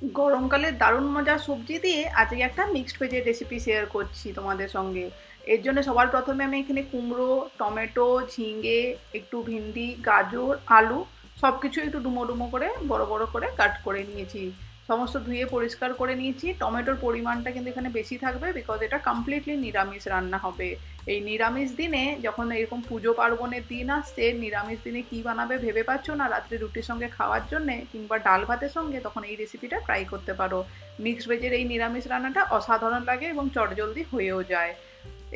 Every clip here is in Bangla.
গরমকালে দারুণ মজার সবজি দিয়ে আজকে একটা মিক্সড ভেজের রেসিপি শেয়ার করছি তোমাদের সঙ্গে। এর জন্য সবার প্রথমে আমি এখানে কুমড়ো, টমেটো, ঝিঙে, একটু ভিন্ডি, গাজর, আলু সব কিছু একটু ডুমো ডুমো করে বড় বড় করে কাট করে নিয়েছি। সমস্ত ধুয়ে পরিষ্কার করে নিয়েছি। টমেটোর পরিমাণটা কিন্তু এখানে বেশি থাকবে, বিকজ এটা কমপ্লিটলি নিরামিষ রান্না হবে। এই নিরামিষ দিনে, যখন এরকম পুজো পার্বণের দিন আসছে, নিরামিষ দিনে কি বানাবে ভেবে পাচ্ছো না রাত্রে রুটির সঙ্গে খাওয়ার জন্যে কিংবা ডাল ভাতের সঙ্গে, তখন এই রেসিপিটা ট্রাই করতে পারো। মিক্সড ভেজের এই নিরামিষ রান্নাটা অসাধারণ লাগে এবং চটজলদি হয়েও যায়।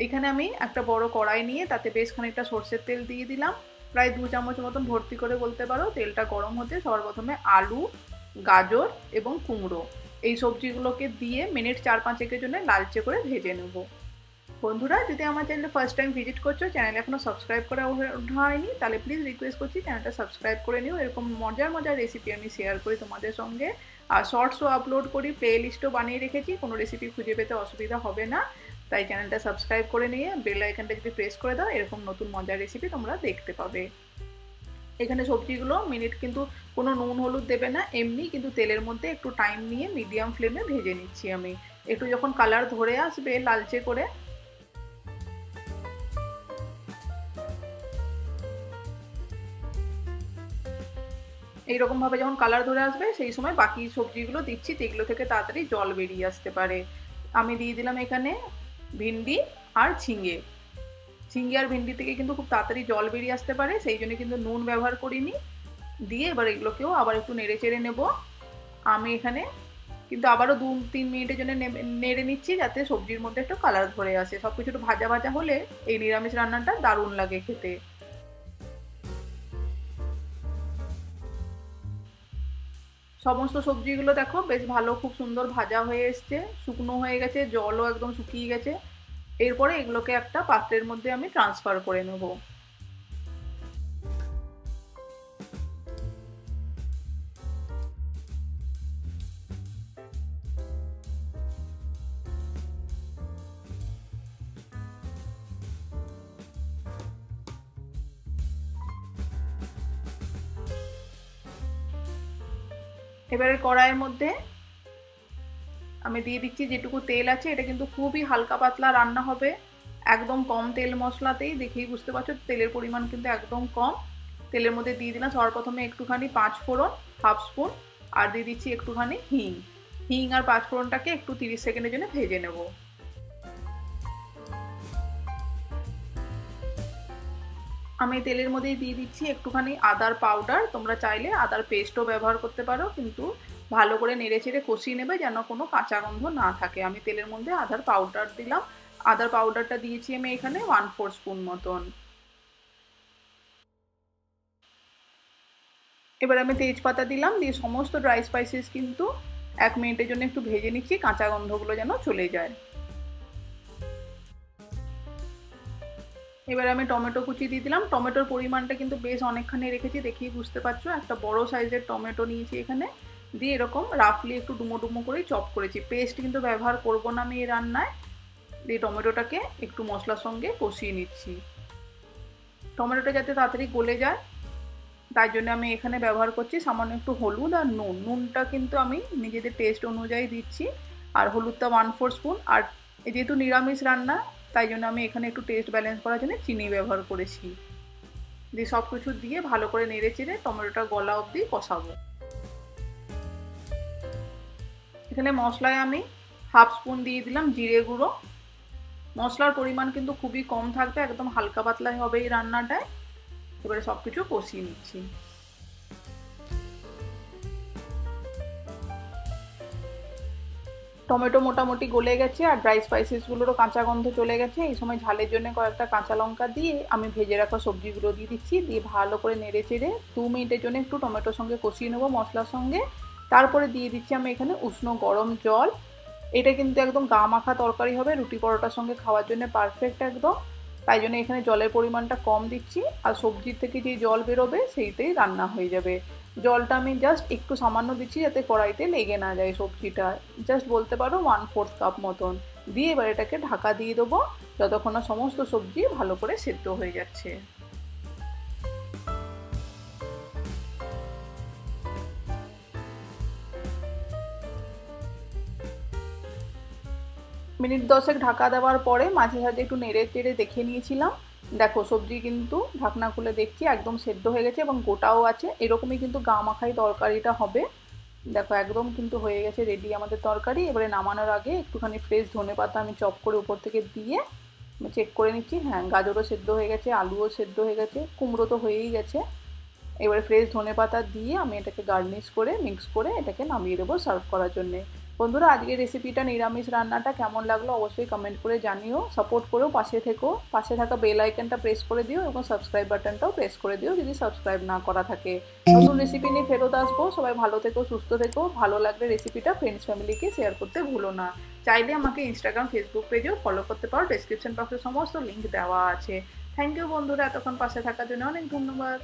এখানে আমি একটা বড় কড়াই নিয়ে তাতে বেশ খানিকটা সর্ষের তেল দিয়ে দিলাম। প্রায় 2 চামচ মতন ভর্তি করে বলতে পারো। তেলটা গরম হতে সবার প্রথমে আলু, গাজর এবং কুমড়ো এই সবজিগুলোকে দিয়ে মিনিট 4-5 জন্য লালচে করে ভেজে নেব। বন্ধুরা, যদি আমার চ্যানেলে ফার্স্ট টাইম ভিজিট করছো, চ্যানেল এখনো সাবস্ক্রাইব করা হয়নি, তাহলে প্লিজ রিকোয়েস্ট করছি চ্যানেলটা সাবস্ক্রাইব করে নিও। এরকম মজার মজার রেসিপি আমি শেয়ার করি তোমাদের সঙ্গে। আর শর্টসও আপলোড করি, প্লে লিস্টও বানিয়ে রেখেছি, কোনো রেসিপি খুঁজে পেতে অসুবিধা হবে না। তাই চ্যানেলটা সাবস্ক্রাইব করে নিয়ে বেল আইকনটা যদি প্রেস করে দাও, এরকম নতুন মজার রেসিপি তোমরা দেখতে পাবে। এখানে সবজিগুলো মিনিট কিন্তু কোনো নুন হলুদ দেবে না, এমনি কিন্তু তেলের মধ্যে একটু টাইম নিয়ে মিডিয়াম ফ্লেমে ভেজে নিচ্ছি আমি। একটু যখন কালার ধরে আসবে লালচে করে, এইরকম ভাবে যখন কালার ধরে আসবে, সেই সময় বাকি সবজিগুলো দিচ্ছি যেগুলো থেকে তাড়াতাড়ি জল বেরিয়ে আসতে পারে। আমি দিয়ে দিলাম এখানে ভিন্ডি আর ঝিঙে। ঝিঙে আর ভিন্ডি থেকে কিন্তু খুব তাড়াতাড়ি জল বেরিয়ে আসতে পারে, সেই জন্য কিন্তু নুন ব্যবহার করিনি। দিয়ে এবার এগুলোকেও আবার একটু নেড়ে চেড়ে নেব। আমি এখানে কিন্তু আবারও 2-3 মিনিটের জন্য নেড়ে নিচ্ছি, যাতে সবজির মধ্যে একটু কালার ধরে আসে। সব কিছু একটু ভাজা ভাজা হলে এই নিরামিষ রান্নাটা দারুণ লাগে খেতে। সমস্ত সবজিগুলো দেখো বেশ ভালো, খুব সুন্দর ভাজা হয়ে এসছে, শুকনো হয়ে গেছে, জলও একদম শুকিয়ে গেছে। এরপরে এগুলোকে একটা পাত্রের মধ্যে আমি ট্রান্সফার করে নেব। এবারে কড়াইয়ের মধ্যে আমি দিয়ে দিচ্ছি যেটুকু তেল আছে। এটা কিন্তু খুবই হালকা পাতলা রান্না হবে, একদম কম তেল মশলাতেই, দেখেই বুঝতে পারছো তেলের পরিমাণ কিন্তু একদম কম। তেলের মধ্যে দিয়ে দিলাম সবার প্রথমে একটুখানি 5 ফোড়ন, হাফ স্পুন, আর দিয়ে দিচ্ছি একটুখানি হিং। হিং আর 5 ফোড়নটাকে একটু 30 সেকেন্ডের জন্য ভেজে নেব। আমি তেলের মধ্যেই দিয়ে দিচ্ছি একটুখানি আদার পাউডার। তোমরা চাইলে আদার পেস্টও ব্যবহার করতে পারো, কিন্তু ভালো করে নেড়ে চেড়ে কষিয়ে নেবে যেন কোনো কাঁচা গন্ধ না থাকে। আমি তেলের মধ্যে আদার পাউডার দিলাম। আদার পাউডারটা দিয়েছি আমি এখানে 1/4 স্পুন মতন। এবার আমি তেজপাতা দিলাম, দিয়ে সমস্ত ড্রাই স্পাইসেস কিন্তু 1 মিনিটের জন্য একটু ভেজে নিচ্ছি, কাঁচা গন্ধগুলো যেন চলে যায়। এবার আমি টমেটো কুচি দিয়ে দিলাম। টমেটোর পরিমাণটা কিন্তু বেশ অনেকখানি রেখেছি, দেখেই বুঝতে পারছো। একটা বড় সাইজের টমেটো নিয়েছি এখানে, দিয়ে এরকম রাফলি একটু ডুমো ডুমো করেই চপ করেছি। পেস্ট কিন্তু ব্যবহার করব না আমি এই রান্নায়। দিয়ে টমেটোটাকে একটু মশলার সঙ্গে কষিয়ে নিচ্ছি। টমেটোটা যাতে তাড়াতাড়ি গলে যায়, তাই জন্য আমি এখানে ব্যবহার করছি সামান্য একটু হলুদ আর নুন। নুনটা কিন্তু আমি নিজেদের টেস্ট অনুযায়ী দিচ্ছি, আর হলুদটা 1/4 স্পুন। আর যেহেতু নিরামিষ রান্না, তাই জন্য আমি এখানে একটু টেস্ট ব্যালেন্স করার জন্য চিনি ব্যবহার করেছি। দিয়ে সব কিছু দিয়ে ভালো করে নেড়ে চেড়ে টমেটোটা গলা অবধি কষাবো। এখানে মশলায় আমি হাফ স্পুন দিয়ে দিলাম জিরে গুঁড়ো। মশলার পরিমাণ কিন্তু খুবই কম থাকবে, একদম হালকা পাতলাই হবে এই রান্নাটায়। এবারে সব কিছু কষিয়ে নিচ্ছি। টমেটো মোটামুটি গলে গেছে আর ড্রাই স্পাইসেসগুলোরও কাঁচা গন্ধ চলে গেছে। এই সময় ঝালের জন্য কয়েকটা কাঁচা লঙ্কা দিয়ে আমি ভেজে রাখা সবজিগুলো দিয়ে দিচ্ছি। দিয়ে ভালো করে নেড়ে চেড়ে 2 মিনিটের জন্য একটু টমেটোর সঙ্গে কষিয়ে নেবো মশলার সঙ্গে। তারপরে দিয়ে দিচ্ছি আমি এখানে উষ্ণ গরম জল। এটা কিন্তু একদম গা মাখা তরকারি হবে, রুটি পরোটার সঙ্গে খাওয়ার জন্য পারফেক্ট একদম। তাই জন্য এখানে জলের পরিমাণটা কম দিচ্ছি, আর সবজির থেকে যে জল বেরোবে সেইটাই রান্না হয়ে যাবে। জলটা আমি জাস্ট একটু সামান্য দিচ্ছি যাতে কড়াইতে লেগে না যায় সবজিটা। জাস্ট বলতে পারো 1/4 কাপ মতন। দিয়ে এবার এটাকে ঢাকা দিয়ে দেবো যতক্ষণ না সমস্ত সবজি ভালো করে সেদ্ধ হয়ে যাচ্ছে। মিনিট 10 ঢাকা দেওয়ার পরে মাঝে সাঝে একটু নেড়ে চেড়ে দেখে নিয়েছিলাম। দেখো সবজি কিন্তু ঢাকনা খুলে দেখছি একদম সেদ্ধ হয়ে গেছে এবং গোটাও আছে, এরকমই কিন্তু গা মাখাই তরকারিটা হবে। দেখো একদম কিন্তু হয়ে গেছে রেডি আমাদের তরকারি। এবারে নামানোর আগে একটুখানি ফ্রেশ ধনেপাতা আমি চপ করে উপর থেকে দিয়ে আমি চেক করে নিচ্ছি, হ্যাঁ গাজরও সেদ্ধ হয়ে গেছে, আলুও সেদ্ধ হয়ে গেছে, কুমড়ো তো হয়েই গেছে। এবারে ফ্রেশ ধনেপাতা দিয়ে আমি এটাকে গার্নিশ করে মিক্স করে এটাকে নামিয়ে দেবো সার্ভ করার জন্যে। বন্ধুরা আজকের রেসিপিটা নিরামিষ রান্নাটা কেমন লাগলো অবশ্যই কমেন্ট করে জানিও, সাপোর্ট করো, পাশে থেকো, পাশে থাকা বেল আইকনটা প্রেস করে দিও এবং সাবস্ক্রাইব বাটনটাও প্রেস করে দিও যদি সাবস্ক্রাইব না করা থাকে। নতুন রেসিপি নিয়ে ফেরত আসবো। সবাই ভালো থেকো, সুস্থ থেকো, ভালো লাগলে রেসিপিটা ফ্রেন্ডস ফ্যামিলিকে শেয়ার করতে ভুলো না। চাইলে আমাকে ইনস্টাগ্রাম ফেসবুক পেজেও ফলো করতে পারো, ডেসক্রিপশন বক্সে সমস্ত লিঙ্ক দেওয়া আছে। থ্যাংক ইউ বন্ধুরা এতক্ষণ পাশে থাকার জন্য, অনেক ধন্যবাদ।